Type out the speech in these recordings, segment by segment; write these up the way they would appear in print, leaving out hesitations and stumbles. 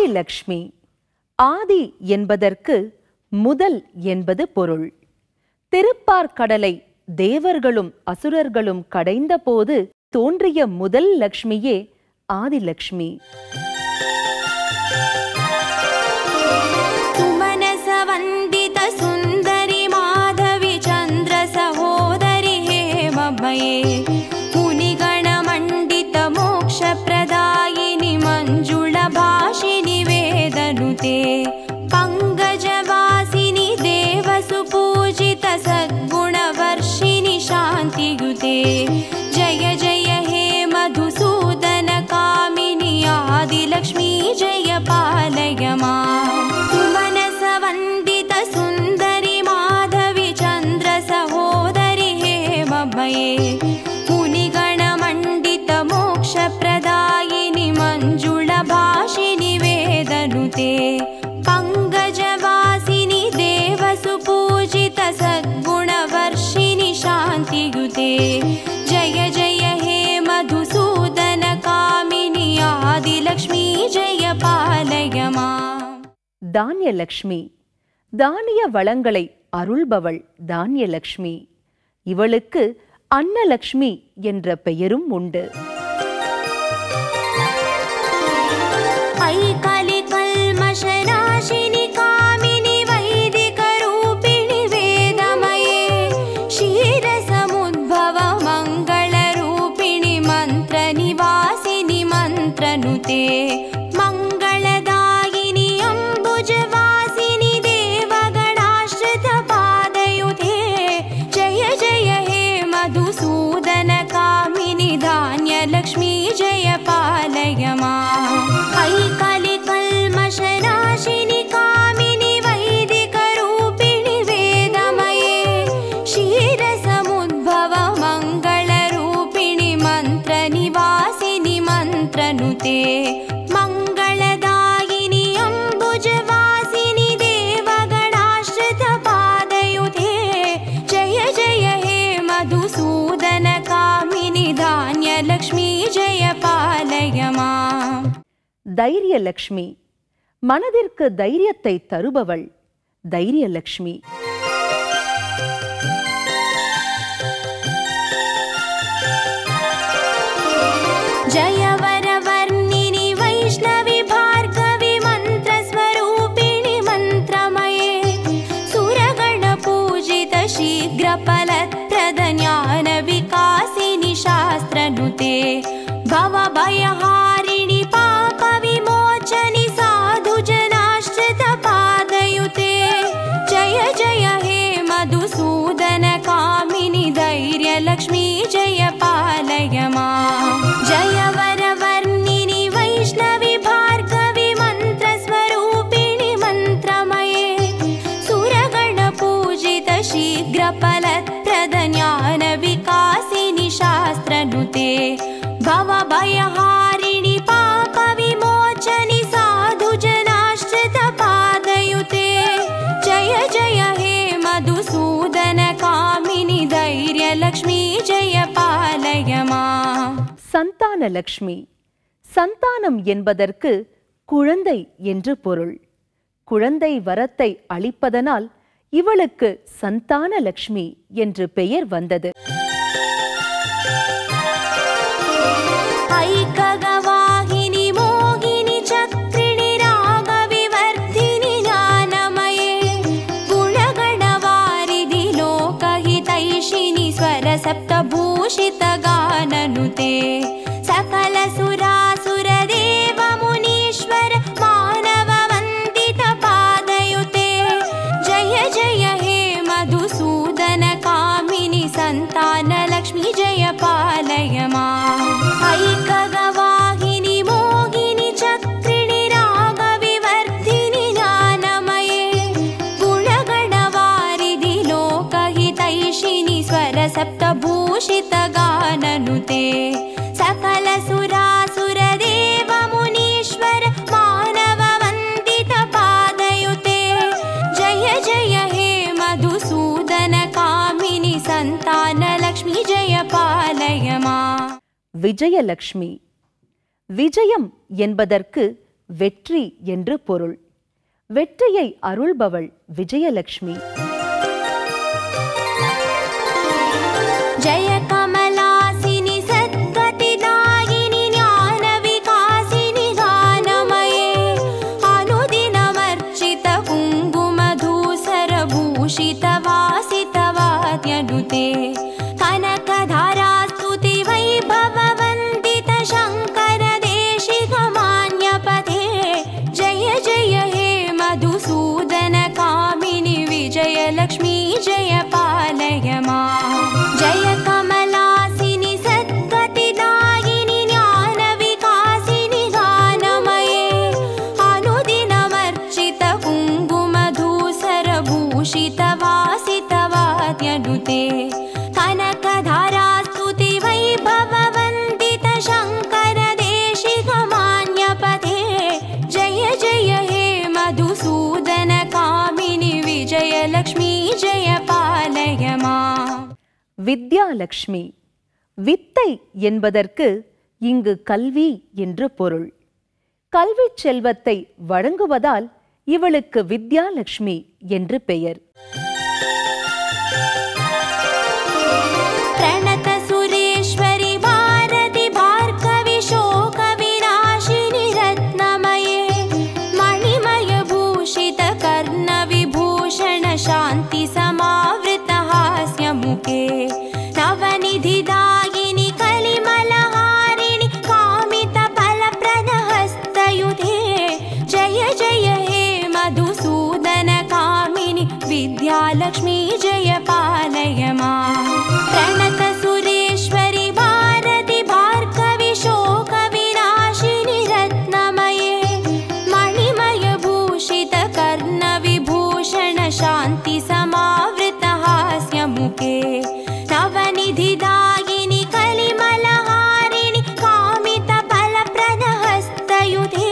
ஆதிலக்ஷ்மி. ஆதி என்பதற்கு முதல் என்பது பொருள். திருப்பார்கடலை தேவர்களும் அசுரர்களும் கடைந்த போது தோன்றிய முதல் லக்ஷ்மியே ஆதிலக்ஷ்மி. சுமனசவந்தித சுந்தரி மாதவி சந்திர சகோதரி ஹேமமயே முனிகண மண்டித மோக்ஷ பிரதாயினி மஞ்சுள பாஷினி வேதனுதே பங்கஜவாசினி தேவசுபூஜித சத்குணவர்ஷினி சாந்தியுதே ஜய ஜய ஹே மதுசூதன காமினி ஆதிலக்ஷ்மி ஜய பாலய மாம். சுமனசவந்தித சுந்தரி மாதவி சந்திர சகோதரி ஹேமமயே முனிகண மண்டித மோக்ஷ பிரதாயினி மஞ்சுள பாஷினி வேதனுதே பங்கஜவாசினி தேவசுபூஜித சத்குணவர்ஷினி சாந்தியுதே ஜய ஜய ஹே மதுசூதன காமினி ஆதிலக்ஷ்மி ஜய பாலய மாம். தானியலக்ஷ்மி. தானிய வளங்களை அருள்பவள் தானியலக்ஷ்மி. இவளுக்கு அன்னலக்ஷ்மி என்ற பெயரும் உண்டு. ஐகலி கல்மஷநாசினி காமினி வைதிக ரூபிணி வேதமயே ஷீரசமுத்பவ மங்கள ரூபிணி மந்திர நிவாசினி மந்திரனுதே மங்களதாயினி அம்புஜவாசினி தேவகணாஸ்ருத பாதயுதே ஜய ஜய ஹே மதுசூதன காமினி தானியலக்ஷ்மி ஜய பாலய மாம். ஐகலி கல்மஷநாசினி காமினி வைதிக ரூபிணி வேதமயே ஷீரசமுத்பவ மங்கள ரூபிணி மந்திர நிவாசினி மந்திரனுதே மங்களதாயினி அம்புஜவாசினி தேவகணாஸ்ருத பாதயுதே ஜய ஜய ஹே மதுசூதன காமினி தானியலக்ஷ்மி ஜய பாலய மாம். தைரியலக்ஷ்மி. மனதிற்கு தைரியத்தை தருபவள் தைரியலக்ஷ்மி. जय वरवर्णिनि वैष्णवी भार्गवी मन्त्रस्वरूपिणि मन्त्रमये सुरगणपूजित शीघ्रफलप्रद ज्ञानविकासिनि शास्त्रनुते भवभयहारिणि पापविमोचनि साधुजनाश्रित पादयुते जय जय हे मधुसूदन कामिनि धैर्यलक्ष्मी जय पालय माम्. जय वरवर्णिनि वैष्णवी भार्गवी मन्त्रस्वरूपिणि मन्त्रमये सुरगणपूजित शीघ्रफलप्रद ज्ञानविकासिनि शास्त्रनुते भवभयहारिणि पापविमोचनि साधुजनाश्रित पादयुते जय जय हे मधुसूदन कामिनि धैर्यलक्ष्मी जय पालय माम्. சந்தானலக்ஷ்மி. சந்தானம் என்பதற்கு குழந்தை என்று பொருள். குழந்தை வரத்தை அளிப்பதனால் இவளுக்கு சந்தானலக்ஷ்மி என்று பெயர் வந்தது. ஐககவாகினி மோகினி சக்ரிணி ராகவிவர்த்தினி ஞானமயே குணகணவாரிதி லோகஹிதைஷினி ஸ்வரசப்தபூஷித கானனுதே सकल सुरासुर देव मुनीश्वर मानव वंदित पादयुते जय जय हे मधुसूदन कामिनि संतान लक्ष्मी जय पालय माम्. ऐकगवाहिनि मोगिनि चक्रिणि रागविवर्धिनि ज्ञानमये गुणगणवारिधि लोकहितैषिणि स्वरसप्तभूषित गाननुते सकल सुरासुर देव मुनीश्वर मानव वंदित पादयुते जय जय हे मधुसूदन कामिनि संतान लक्ष्मी जय पालय माम्. விஜயலக்ஷ்மி. விஜயம் என்பதற்கு வெற்றி என்று பொருள். வெற்றியை அருள்பவள் விஜயலட்சுமி. जय कमलासिनि सद्गतिदायिनि ज्ञान विकासिनि गानमये अनुदिनमर्चित कुङ्कुमधूसर भूषित वासितवाद्यनुते कनकधारास्तुति वैभववन्दित शङ्कर देशिकमान्यपते जय जय हे मधुसूदन कामिनि विजयलक्ष्मी जय पालय माम्. जय कमलासिनि सद्गतिदायिनि ज्ञान विकासिनि गानमये अनुदिनमर्चित कुङ्कुमधूसर भूषित वासितवाद्यनुते कनकधारास्तुति वैभववन्दित शङ्कर देशिकमान्यपते जय जय हे मधुसूदन कामिनि विजयलक्ष्मी जय पालय माम्. வித்யாலட்சுமி. வித்தை என்பதற்கு இங்கு கல்வி என்று பொருள். கல்வி செல்வத்தை வழங்குவதால் இவளுக்கு வித்யாலட்சுமி என்று பெயர். प्रणत सुरेश्वरि भारति भार्गवि शोक विनाशिनि रत्नमये मणिमय भूषित कर्ण विभूषण शान्ति समावृत हास्यमुखे नवनिधिदायिनि कलिमलहारिणि कामित फलप्रद हस्तयुते जय जय हे मधुसूदन कामिनि विद्यालक्ष्मी जय पालय माम्. प्रणत सुरेश्वरि भारति भार्गवि शोक विनाशिनि रत्नमये मणिमय भूषित कर्ण विभूषण शान्ति समावृत हास्यमुखे नवनिधिदायिनि कलिमलहारिणि कामित फलप्रद हस्तयुते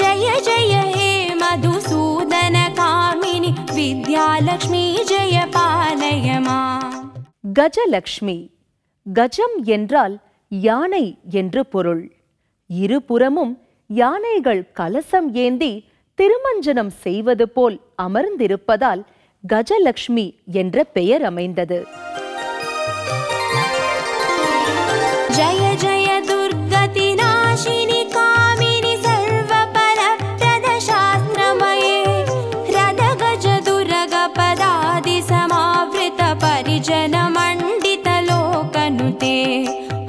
जय जय हे मधुसूदन कामिनि विद्यालक्ष्मी जय पालय माम्. கஜலட்சுமி. கஜம் என்றால் யானை என்று பொருள். இருபுறமும் யானைகள் கலசம் ஏந்தி திருமஞ்சனம் செய்வது போல் அமர்ந்திருப்பதால் கஜலட்சுமி என்ற பெயர் அமைந்தது. जय जय दुर्गति नाशिनि कामिनि सर्वफलप्रद शास्त्रमये रद गज दुर्ग पदादि समावृत परिजन मण्डित लोकनुते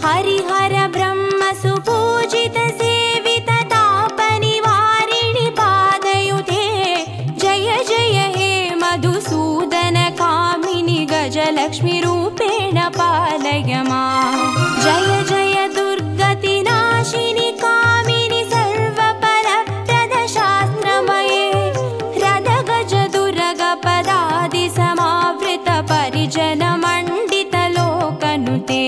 हरिहर ब्रह्म सुपूजित सेवित तापनिवारिणि पादयुते जय जय हे मधुसूदन कामिनि गजलक्ष्मी रूपेण पालय माम्. जय जय दुर्गति नाशिनि कामिनि सर्वफलप्रद शास्त्रमये रद गज दुर्ग पदादि समावृत परिजन मण्डित लोकनुते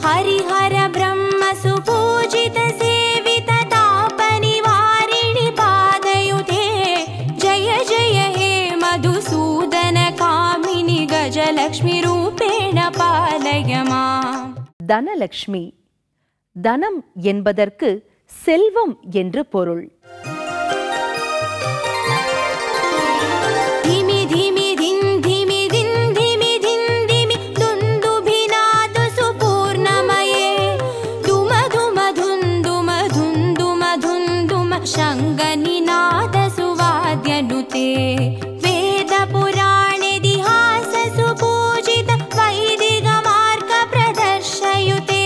हरिहर ब्रह्म सुपूजित सेवित तापनिवारिणि पादयुते जय जय हे मधुसूदन कामिनि गजलक्ष्मी रूपेण पालय माम्. தனலட்சுமி. தனம் என்பதற்கு செல்வம் என்று பொருள். धिमि धिमि धिन् धिमि धिन् धिमि धिन् धिमि दुन्दुभिनाद सुपूर्णमये धुम धुम धुन् धुम धुन् धुम धुन् धुम शङ्गनिनाद सुवाद्यनुते वेद पुराणेतिहास सुपूजित वैदिक मार्ग प्रदर्शयुते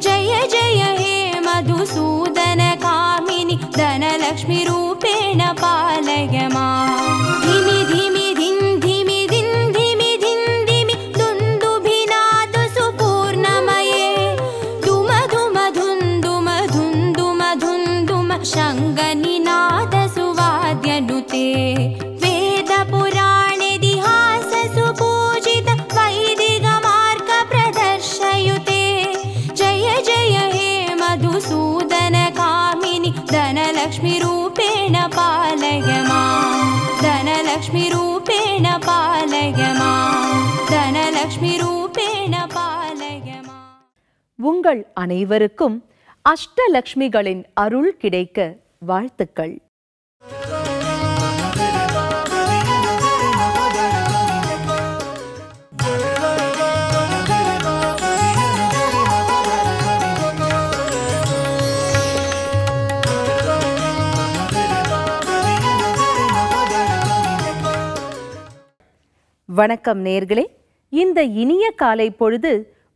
जय जय हे मधुसूदन कामिनि धनलक्ष्मी रूपेण पालय माम्. धिमि धिमि धिन् धिमि धिन् धिमि धिन् धिमि दुन्दुभिनाद सुपूर्णमये धुम धुम धुन् धुम धुन् धुम धुन् धुम शङ्गनिनाद सुवाद्यनुते वेद पुराणेतिहास सुपूजित वैदिक मार्ग प्रदर्शयुते जय जय हे मधुसूदन कामिनि धनलक्ष्मी रूपेण पालय माम्. धनलक्ष्मी रूपेण पालय माम्. धनलक्ष्मी रूपेण पालय माम्. உங்கள் அனைவருக்கும் அஷ்டலக்ஷ்மிகளின் அருள் கிடைக்க வாழ்த்துக்கள். வணக்கம் நேயர்களே. இந்த இனிய காலை பொழுது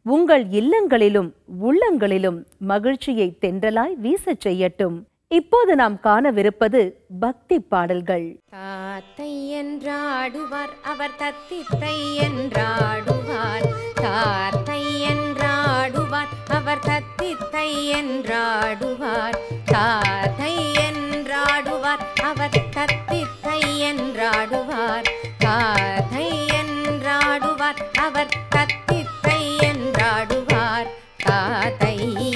உங்கள் இல்லங்களிலும் உள்ளங்களிலும் மகிழ்ச்சியை தென்றலாய் வீசச் செய்யட்டும். இப்போது நாம் காணவிருப்பது பக்தி பாடல்கள். தாத்தை என்றாடுவார் அவர் தத்தித்தை என்றாடுவார், தாத்தை என்றாடுவார் அவர் தத்தித்தை என்றாடுவார், தாத்தை என்றாடுவார் அவர் தத்தித்தை என்றாடுவார், தாத்தை என்றாடுவார் அவர் தத்தித்தை என்றாடுவார், தாத்தை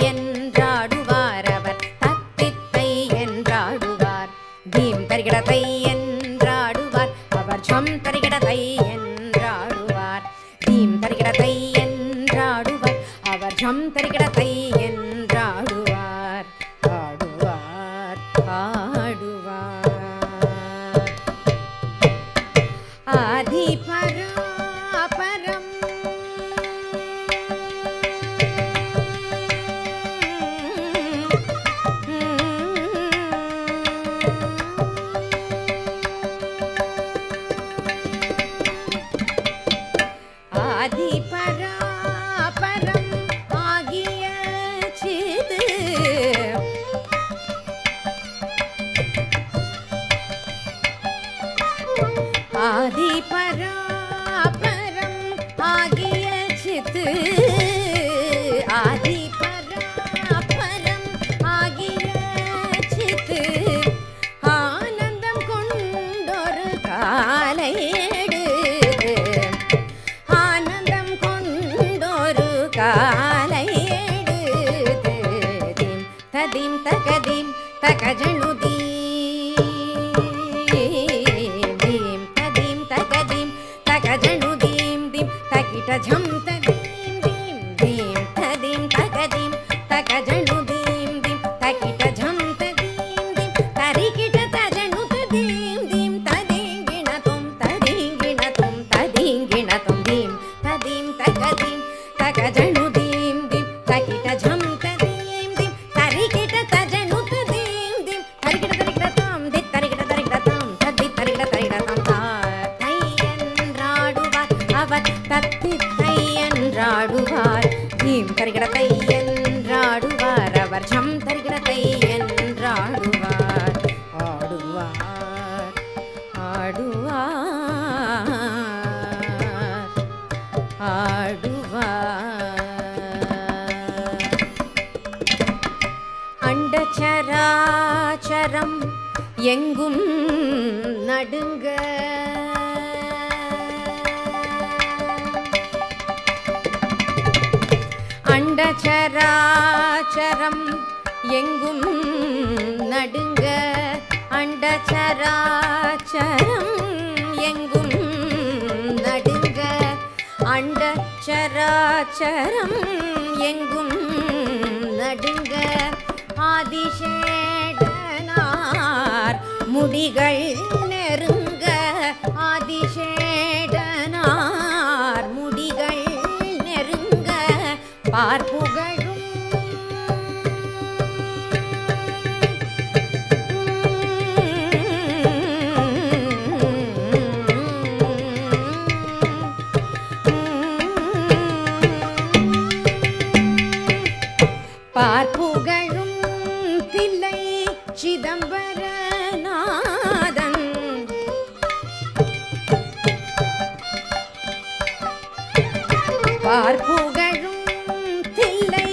என்றாடுவார் அவர் தத்தித்தை என்றாடுவார், தீம் தரிகிடத்தை என்றாடுவார் அவர் ஜம் தரிகிடத்தை என்றாடுவார், தீம் தரிகிடத்தை என்றாடுவார் அவர் ஜம் தரிகிடத்தை என்றாடுவார், ஆடுவார் ஆடுவார். ஆதி பராபரம் ஆதி பராபரம் ஆகிய சிது ஆதி பராபரம் ஆகிய சித்து, ஆதி பராபரம் ஆகிய சித்து, ஆனந்தம் கொண்டொரு காலையேடு, ஆனந்தம் கொண்டொரு காலையேடு, தீம் ததீம் தகதீம் தகஜனுதீ ஜம் ததீம் தீம் தீம் ததீம் தகதீம் தகஜனு தீம் தீம் தகிட ஜம் ததீம் தீம் தரிகிட தஜனு ததீம் தீம் ததீங்கிணதும் ததீங்கிணதும் ததீங்கிணதும் தீம் ததீம் தகதீம் தகஜனு தீம் தீம் தகிட ஜம் ததீம் தீம் தரிகிட தஜனு ததீம் தீம் தரிகிட தரிகிட தாம் தி தரிகிட தரிகிட தாம் ததி தரிகிட தரிகிட தாம் தாத்தை என்றாடுவார் அவர் தத்தித்தை என்றாடுவார், தீம் தரிகிடத்தை என்றாடுவார் அவர் ஜம் தரிகிடத்தை என்றாடுவார், ஆடுவார் ஆடுவார் ஆடுவார். அண்டச்சராச்சரம் எங்கும் நடுங்க, அண்டச்சராச்சரம் எங்கும் நடுங்க, அண்டச்சராச்சரம் எங்கும் நடுங்க, அண்டச்சராச்சரம் எங்கும் நடுங்க, ஆதிசேடனார் முடிகள் நெருங்க, ஆதிசேடனார் முடிகள் நெருங்க, பார்ப்புகழும் பார்ப்புகழும் தில்லை சிதம்பரநாதன், பார்ப்புகழும் தில்லை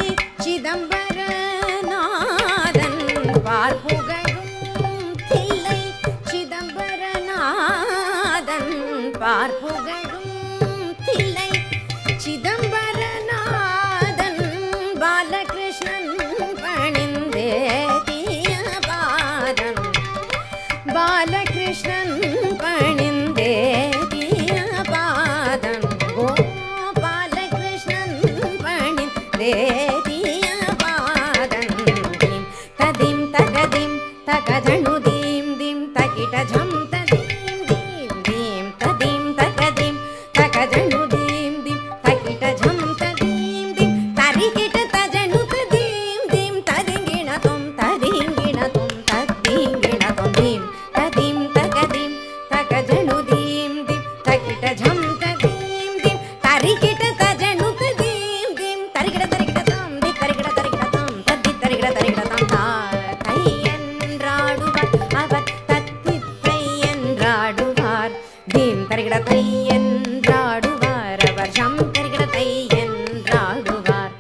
சிதம்பரநாதன், பார்ப்புகழும் தில்லை சிதம்பரநாதன், பார்ப்புகழும் தில்லை சிதம்பரநாதன், பாலகிருஷ்ணன் பணிந்தேதிய பாதம், பாலகிருஷ்ணன் பணிந்தேதிய பாதம், கோபாலகிருஷ்ணன் பணிந்தேதிய பாதம், ததிம் தகதிம் தகஜனு தீம் தீம் தகிட ஜம் ததீம் தீம் தீம் ததீம் தகதீம் தகஜனு தீம் தீம் தகிட ஜம் ததீம் தீம் தரிகிட தஜனு ததீம் தீம் ததிங்கிண தொம் ததிங்கிண தொம் ததிங்கிண தொம் தீம் ததீம் தகதீம் தகஜனு தீம் தீம் தகிட ஜம் ததீம் தீம் தரிகிட தஜனு ததீம் தீம் தரிகிட தரிகிட தாம் தி தரிகிட தரிகிட தாம் தத்தி தரிகிட தரிகிட தாம் தா தையன்றாடுவார் அவர் தத்தித்தை என்றாடுவார் தீம் தரிகிட தையன்றாடுவார் அவர் ஜம் தரிகிட தையன்றாடுவார்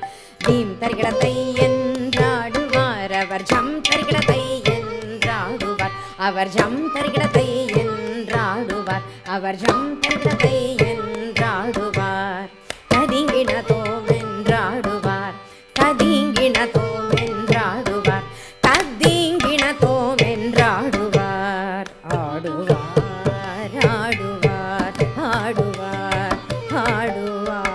தீம் தரிகிட தையன்றாடுவார் அவர் ஜம் தரிகிட தையன்றாடுவார் அவர் ஜம் தரிகிட தையன்றாடுவார் அவர் ஜம் தரிகிட தையன்றாடுவார் ததிங்கிண தோமென்றாடுவார் ததிங்கிண தோமென்றாடுவார் ததிங்கிண தோமென்றாடுவார் ஆடுவார் ஆடுவார் ஆடுவார் ஆடுவார்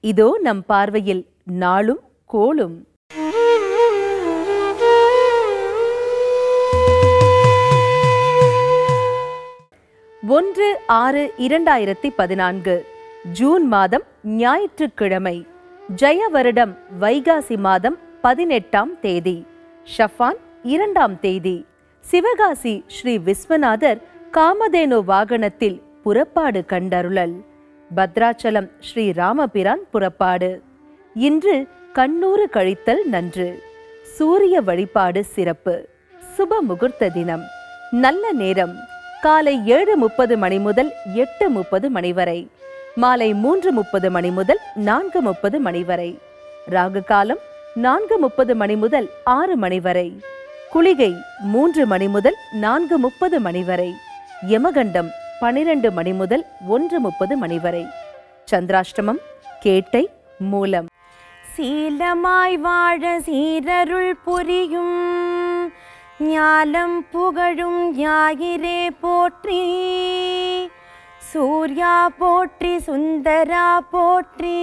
இதோ நம் பார்வையில் நாளும் கோளும். 1/6/2014 ஜூன் மாதம் ஞாயிற்றுக்கிழமை, ஜெய வருடம் வைகாசி மாதம் 18ஆம் தேதி, ஷஃபான் 2ஆம் தேதி. சிவகாசி ஸ்ரீ விஸ்வநாதர் காமதேனு வாகனத்தில் புறப்பாடு கண்டருளல். பத்ராச்சலம் ஸ்ரீ ராமபிரான் புறப்பாடு. இன்று கண்ணூறு கழித்தல் நன்று. சூரிய வழிபாடு சிறப்பு. சுப முகூர்த்த தினம். நல்ல நேரம் காலை 7:30 மணி முதல் 8:30 மணி வரை, மாலை 3:30 மணி முதல் 4:30 மணி வரை. ராகு காலம் 4:30 மணி முதல் 6 மணி வரை. குளிகை 3 மணி முதல் 4:30 மணி வரை. யமகண்டம் 12 மணி முதல் 1:30 மணி வரை. சந்திராஷ்டமம் கேட்டை மூலம். சீலமாய் வாழ சீரருள் புரியும் ஞாலம் புகழும் ஞாயிறே போற்றி. சூர்யா போற்றி, சுந்தரா போற்றி,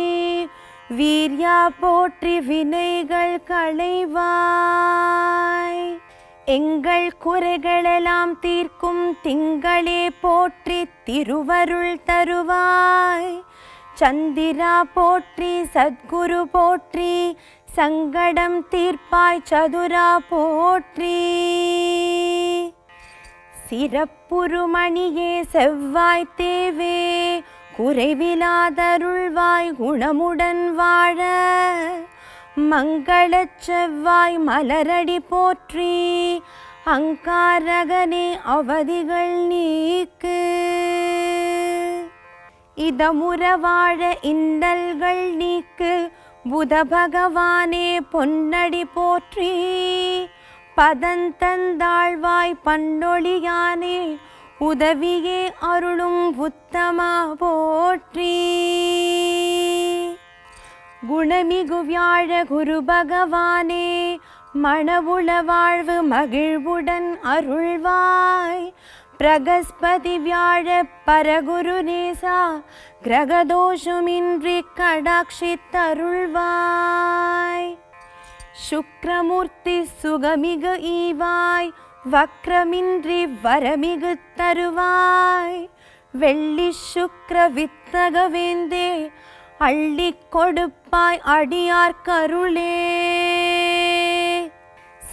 வீர்யா போற்றி, வினைகள் களைவாய். எங்கள் குறைகளெல்லாம் தீர்க்கும் திங்களே போற்றி, திருவருள் தருவாய். சந்திரா போற்றி, சத்குரு போற்றி, சங்கடம் தீர்ப்பாய் சதுரா போற்றி. சிறப்புருமணியே செவ்வாய் தேவே, குறைவிலாதருள்வாய் குணமுடன் வாழ. மங்களச் செவ்வாய் மலரடி போற்றி, அங்காரகனே அவதிகள் நீக்கு. இதமுற வாழ இன்னல்கள் நீக்கு, புத பகவானே பொன்னடி போற்றி. பதந்தந்தாழ்வாய் பன்னொழியானே, உதவியே அருளும் உத்தமா போற்றி. குணமிகு வியாழ குரு பகவானே, மணவுள வாழ்வு மகிழ்வுடன் அருள்வாய். பிரகஸ்பதி வியாழ பரகுரு நேசா, கிரகதோஷமின்றி கடாட்சித்தருள்வாய். சுக்ரமூர்த்தி சுகமிகு ஈவாய், வக்ரமின்றி வரமிகு தருவாய். வெள்ளி சுக்ர வித்தகவேந்தே, அள்ளி கொடுப்பாய் அடியார்க்கருளே.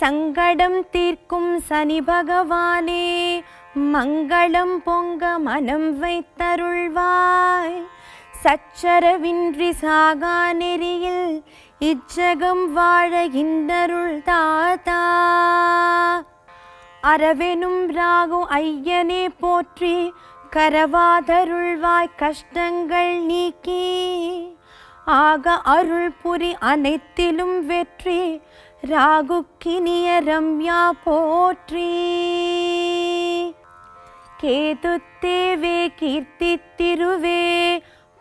சங்கடம் தீர்க்கும் சனி பகவானே, மங்களம் பொங்க மனம் வைத்தருள்வாய். சச்சரவின்றி சாகா நெறியில் இச்சகம் வாழ இந்தருள் தாத்தா. அரவெனும் ராகு ஐயனே போற்றி, கரவாதருள்வாய் கஷ்டங்கள் நீக்கி. ஆக அருள் புரி அனைத்திலும் வெற்றி, ராகுக்கினிய ரம்யா போற்றி. கேது தேவே கீர்த்தி திருவே,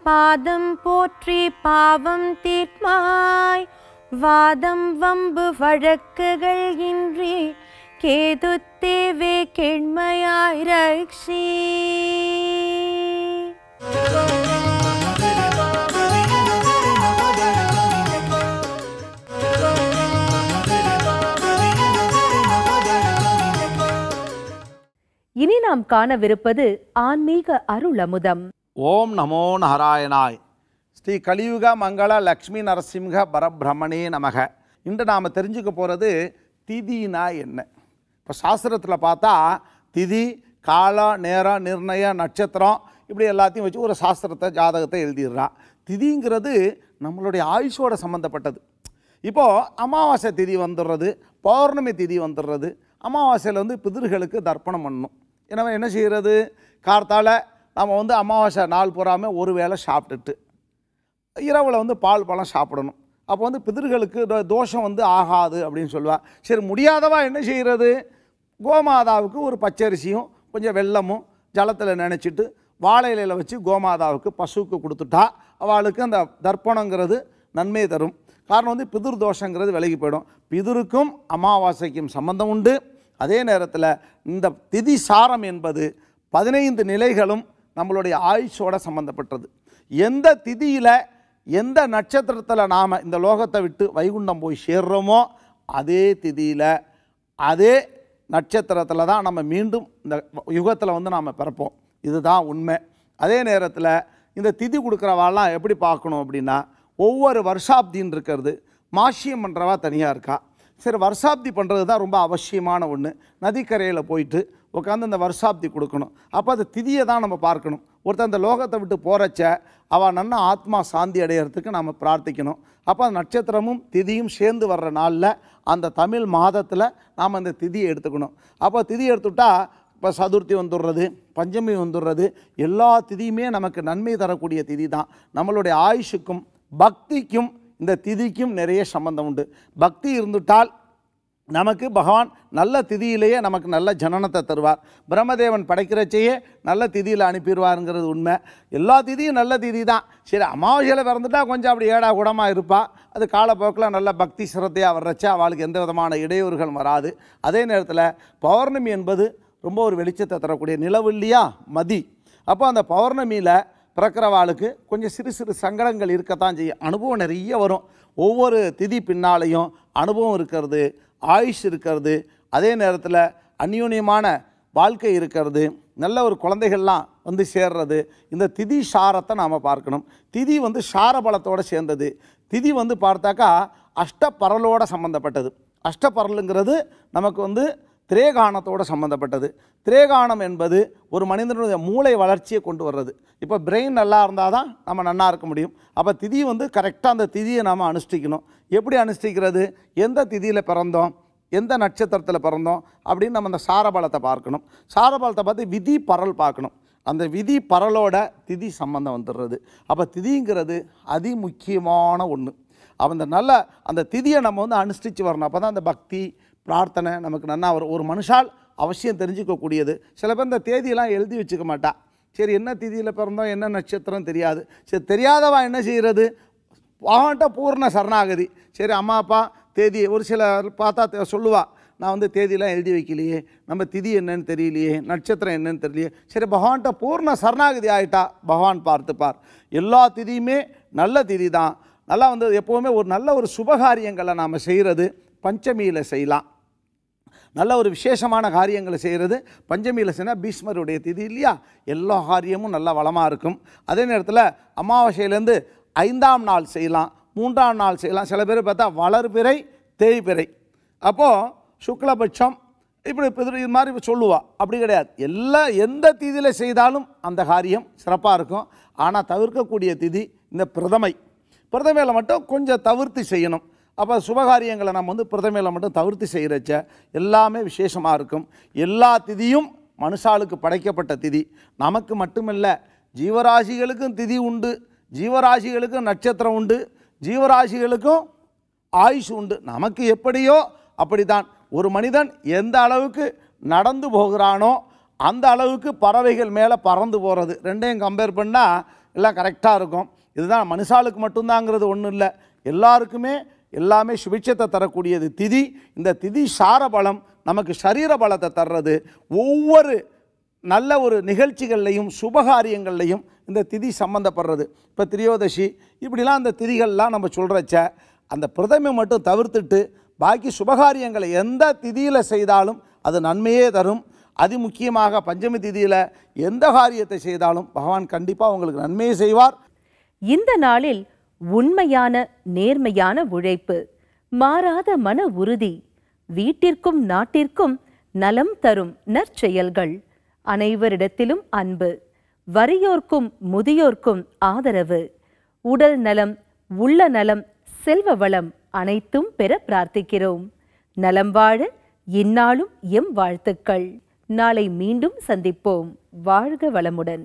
பாதம் போற்றி பாவம் தீர்ப்பாய். வாதம் வம்பு வழக்குகள் இன்றி கேதுத்தேவே கெண்மையாய் ரக்ஷி. இனி நாம் காணவிருப்பது ஆன்மீக அருளமுதம். ஓம் நமோ நாராயணாய். ஸ்ரீ கலியுக மங்கள லக்ஷ்மி நரசிம்ஹ பரபிரமணே நமக. இன்று நாம் தெரிஞ்சுக்க போகிறது திதினா என்ன. இப்போ சாஸ்திரத்தில் பார்த்தா திதி, காலம், நேரம், நிர்ணயம், நட்சத்திரம் இப்படி எல்லாத்தையும் வச்சு ஒரு சாஸ்திரத்தை ஜாதகத்தை எழுதிடுறா. திதிங்கிறது நம்மளுடைய ஆயுஷோட சம்மந்தப்பட்டது. இப்போது அமாவாசை திதி வந்துடுறது, பௌர்ணமி திதி வந்துடுறது. அமாவாசையில் வந்து பிதிர்களுக்கு தர்ப்பணம் பண்ணணும். எனவே என்ன செய்கிறது, கார்த்தால் நம்ம வந்து அமாவாசை நாள் பூராமல் ஒரு வேளை சாப்பிட்டுட்டு இரவில் வந்து பால் பழம் சாப்பிடணும். அப்போ வந்து பிதிர்களுக்கு தோஷம் வந்து ஆகாது அப்படின்னு சொல்லுவாள். சரி, முடியாதவா என்ன செய்கிறது, கோமாதாவுக்கு ஒரு பச்சரிசியும் கொஞ்சம் வெல்லமும் ஜலத்தில் நினச்சிட்டு வாழை இலையில் வச்சு கோமாதாவுக்கு பசுவுக்கு கொடுத்துட்டா அவளுக்கு அந்த தர்ப்பணங்கிறது நன்மை தரும். காரணம் வந்து பிதிர் தோஷங்கிறது விலகி போயிடும். பிதிருக்கும் அமாவாசைக்கும் சம்பந்தம் உண்டு. அதே நேரத்தில் இந்த திதி சாரம் என்பது 15 நிலைகளும் நம்மளுடைய ஆயுஷோட சம்பந்தப்பட்டது. எந்த திதியில் எந்த நட்சத்திரத்தில் நாம் இந்த லோகத்தை விட்டு வைகுண்டம் போய் சேர்றோமோ அதே திதியில் அதே நட்சத்திரத்தில் தான் நம்ம மீண்டும் இந்த யுகத்தில் வந்து நாம் பிறப்போம். இதுதான் உண்மை. அதே நேரத்தில் இந்த திதி கொடுக்குறவாலாம் எப்படி பார்க்கணும் அப்படின்னா, ஒவ்வொரு வருஷாப்தின்னு இருக்கிறது, மாசியம் பண்ணுறவா தனியாக இருக்கா. சரி, வருஷாப்தி பண்ணுறது தான் ரொம்ப அவசியமான ஒன்று. நதிக்கரையில் போயிட்டு உட்காந்து அந்த வருஷாப்தி கொடுக்கணும். அப்போ அந்த திதியை தான் நம்ம பார்க்கணும். ஒருத்தர் அந்த லோகத்தை விட்டு போகிறச்ச அவள் நன்ன ஆத்மா சாந்தி அடையிறதுக்கு நம்ம பிரார்த்திக்கணும். அப்போ அந்த நட்சத்திரமும் திதியும் சேர்ந்து வர்ற நாளில் அந்த தமிழ் மாதத்தில் நாம் அந்த திதியை எடுத்துக்கணும். அப்போ திதி எடுத்துட்டா இப்போ சதுர்த்தி வந்துடுறது, பஞ்சமி வந்துடுறது, எல்லா திதியுமே நமக்கு நன்மை தரக்கூடிய திதி தான். நம்மளுடைய ஆயுஷுக்கும் பக்திக்கும் இந்த திதிக்கும் நிறைய சம்பந்தம் உண்டு. பக்தி இருந்துட்டால் நமக்கு பகவான் நல்ல திதியிலேயே நமக்கு நல்ல ஜனனத்தை தருவார். பிரம்மதேவன் படைக்கிறச்சையே நல்ல திதியில் அனுப்பிடுவாருங்கிறது உண்மை. எல்லா திதியும் நல்ல திதி தான். சரி, அமாவாசையில் பிறந்துட்டா கொஞ்சம் அப்படி ஏடா கூடமாக இருப்பாள். அது காலப்போக்கில் நல்ல பக்தி சிரத்தையாக வர்றச்ச அவளுக்கு எந்த விதமான இடையூறுகள் வராது. அதே நேரத்தில் பௌர்ணமி என்பது ரொம்ப ஒரு வெளிச்சத்தை தரக்கூடிய நிலவு இல்லையா, மதி. அப்போ அந்த பௌர்ணமியில் பிறக்கிறவாளுக்கு கொஞ்சம் சிறு சிறு சங்கடங்கள் இருக்கத்தான் செய்யும். அனுபவம் நிறைய வரும். ஒவ்வொரு திதி பின்னாலையும் அனுபவம் இருக்கிறது, ஆயுஷ் இருக்கிறது, அதே நேரத்தில் அந்யோன்யமான வாழ்க்கை இருக்கிறது, நல்ல ஒரு குழந்தைகள்லாம் வந்து சேர்றது. இந்த திதி சாரத்தை நாம் பார்க்கணும். திதி வந்து சாரபலத்தோடு சேர்ந்தது. திதி வந்து பார்த்தாக்கா அஷ்டபரலோடு சம்மந்தப்பட்டது. அஷ்டபரலுங்கிறது நமக்கு வந்து திரேகானத்தோடு சம்மந்தப்பட்டது. திரேகானம் என்பது ஒரு மனிதனுடைய மூளை வளர்ச்சியை கொண்டு வர்றது. இப்போ பிரெயின் நல்லா இருந்தால் தான் நம்ம நல்லா இருக்க முடியும். அப்போ திதி வந்து கரெக்டாக அந்த திதியை நாம் அனுஷ்டிக்கணும். எப்படி அனுஷ்டிக்கிறது, எந்த திதியில் பிறந்தோம், எந்த நட்சத்திரத்தில் பிறந்தோம் அப்படின்னு நம்ம அந்த சாரபலத்தை பார்க்கணும். சாரபலத்தை பார்த்து விதி பரல் பார்க்கணும். அந்த விதி பரலோட திதி சம்பந்தம் வந்துடுறது. அப்போ திதிங்கிறது அதி முக்கியமான ஒன்று. அந்த நல்ல அந்த திதியை நம்ம வந்து அனுஷ்டித்து வரணும். அப்போ தான் அந்த பக்தி பிரார்த்தனை நமக்கு நன்னா வரும். ஒரு மனுஷால் அவசியம் தெரிஞ்சுக்கக்கூடியது. சில பேர் இந்த தேதியெல்லாம் எழுதி வச்சுக்க மாட்டா. சரி, என்ன திதியில் பிறந்தோம், என்ன நட்சத்திரம் தெரியாது. சரி, தெரியாதவா என்ன செய்கிறது, வாங்கிட்ட பூர்ண சரணாகதி. சரி, அம்மா அப்பா தேதி ஒரு சில பார்த்தா சொல்லுவா, நான் வந்து தேதியெல்லாம் எழுதி வைக்கலையே, நம்ம திதி என்னன்னு தெரியலையே, நட்சத்திரம் என்னன்னு தெரியலையே. சரி, பகவான்கிட்ட பூர்ண சரணாகதி ஆகிட்டா பகவான் பார்த்துப்பார். எல்லா திதியுமே நல்ல திதி தான். நல்லா வந்து எப்போவுமே ஒரு நல்ல ஒரு சுபகாரியங்களை நாம் செய்கிறது பஞ்சமியில் செய்யலாம். நல்ல ஒரு விசேஷமான காரியங்களை செய்கிறது பஞ்சமியில் செய்யணும். பீஷ்மருடைய திதி இல்லையா, எல்லா காரியமும் நல்லா வளமாக இருக்கும். அதே நேரத்தில் அமாவாசையிலேருந்து 5ஆம் நாள் செய்யலாம், 3ஆம் நாள் செய்யலாம். சில பேர் பார்த்தா வளர்பிறை தேய்பிறை, அப்போது சுக்லபட்சம் இப்படி இது மாதிரி சொல்லுவாள். அப்படி கிடையாது. எந்த திதியில் செய்தாலும் அந்த காரியம் சிறப்பாக இருக்கும். ஆனால் தவிர்க்கக்கூடிய திதி இந்த பிரதமையில் மட்டும் கொஞ்சம் தவிர்த்து செய்யணும். அப்போ சுபகாரியங்களை நம்ம வந்து பிரதமையில் மட்டும் தவிர்த்து செய்கிறச்ச எல்லாமே விசேஷமாக இருக்கும். எல்லா திதியும் மனுஷாளுக்கு படைக்கப்பட்ட திதி. நமக்கு மட்டுமில்லை, ஜீவராசிகளுக்கும் திதி உண்டு, ஜீவராசிகளுக்கும் நட்சத்திரம் உண்டு, ஜீவராசிகளுக்கும் ஆயுஷ் உண்டு. நமக்கு எப்படியோ அப்படித்தான். ஒரு மனிதன் எந்த அளவுக்கு நடந்து போகிறானோ அந்த அளவுக்கு பறவைகள் மேலே பறந்து போகிறது. ரெண்டையும் கம்பேர் பண்ணால் எல்லாம் கரெக்டாக இருக்கும். இதுதான் மனுஷாளுக்கு மட்டும்தாங்கிறது ஒன்றும் இல்லை. எல்லாருக்குமே எல்லாமே சுபிட்சத்தை தரக்கூடியது திதி. இந்த திதி சார பலம் நமக்கு சரீர பலத்தை தர்றது. ஒவ்வொரு நல்ல ஒரு நிகழ்ச்சிகள்லையும் சுபகாரியங்கள்லையும் இந்த திதி சம்மந்தப்படுறது. இப்போ திரியோதசி இப்படிலாம் அந்த திதிகள்லாம் நம்ம சொல்கிறச்ச அந்த பிரதமை மட்டும் தவிர்த்துட்டு பாக்கி சுபகாரியங்களை எந்த திதியில் செய்தாலும் அது நன்மையே தரும். அதி முக்கியமாக பஞ்சமி திதியில் எந்த காரியத்தை செய்தாலும் பகவான் கண்டிப்பாக உங்களுக்கு நன்மையை செய்வார். இந்த நாளில் உண்மையான நேர்மையான உழைப்பு, மாறாத மன உறுதி, வீட்டிற்கும் நாட்டிற்கும் நலம் தரும் நற்செயல்கள், அனைவரிடத்திலும் அன்பு, வறியோர்க்கும் முதியோர்க்கும் ஆதரவு, உடல் நலம், உள்ள நலம், செல்வ வளம் அனைத்தும் பெற பிரார்த்திக்கிறோம். நலம் வாழ இந்நாளும் எம் வாழ்த்துக்கள். நாளை மீண்டும் சந்திப்போம். வாழ்க வளமுடன்.